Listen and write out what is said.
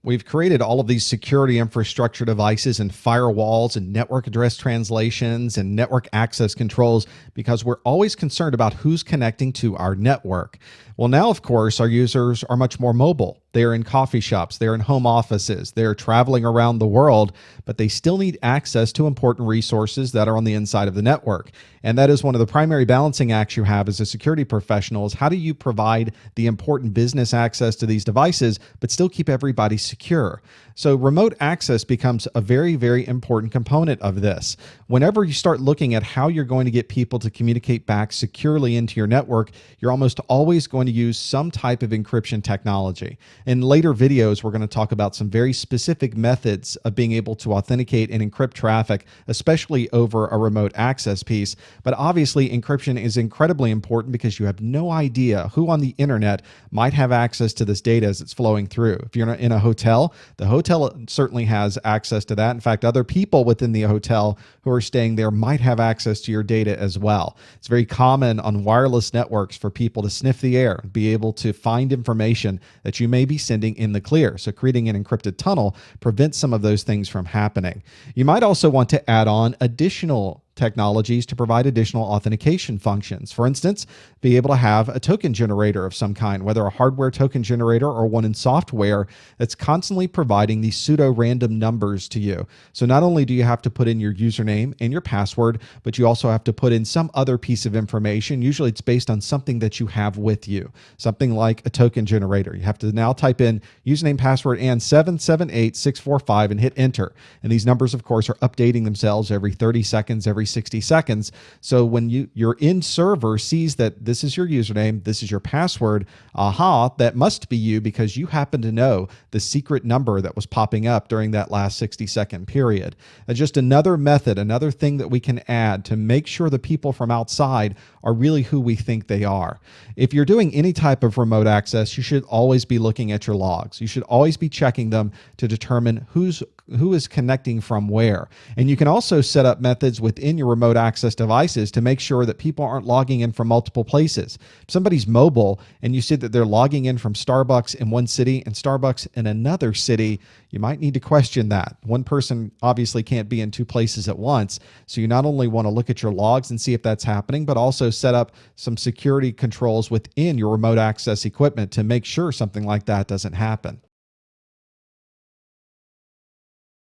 We've created all of these security infrastructure devices and firewalls and network address translations and network access controls because we're always concerned about who's connecting to our network. Well, now, of course, our users are much more mobile. They're in coffee shops, they're in home offices, they're traveling around the world, but they still need access to important resources that are on the inside of the network. And that is one of the primary balancing acts you have as a security professional is how do you provide the important business access to these devices, but still keep everybody secure? So remote access becomes a very, very important component of this. Whenever you start looking at how you're going to get people to communicate back securely into your network, you're almost always going to use some type of encryption technology. In later videos, we're going to talk about some very specific methods of being able to authenticate and encrypt traffic, especially over a remote access piece. But obviously, encryption is incredibly important because you have no idea who on the internet might have access to this data as it's flowing through. If you're in a hotel, the hotel certainly has access to that. In fact, other people within the hotel who are staying there might have access to your data as well. It's very common on wireless networks for people to sniff the air, be able to find information that you may be sending in the clear. So creating an encrypted tunnel prevents some of those things from happening. You might also want to add on additional technologies to provide additional authentication functions. For instance, be able to have a token generator of some kind, whether a hardware token generator or one in software that's constantly providing these pseudo-random numbers to you. So not only do you have to put in your username and your password, but you also have to put in some other piece of information. Usually it's based on something that you have with you, something like a token generator. You have to now type in username, password, and 778645 and hit enter. And these numbers, of course, are updating themselves every 30 seconds, every 60 seconds. So when your in server sees that this is your username, this is your password, that must be you because you happen to know the secret number that was popping up during that last 60-second period. Just another method, another thing that we can add to make sure the people from outside are really who we think they are. If you're doing any type of remote access, you should always be looking at your logs. You should always be checking them to determine who is connecting from where. And you can also set up methods within your remote access devices to make sure that people aren't logging in from multiple places. If somebody's mobile and you see that they're logging in from Starbucks in one city and Starbucks in another city, you might need to question that. One person obviously can't be in two places at once. So you not only want to look at your logs and see if that's happening, but also set up some security controls within your remote access equipment to make sure something like that doesn't happen.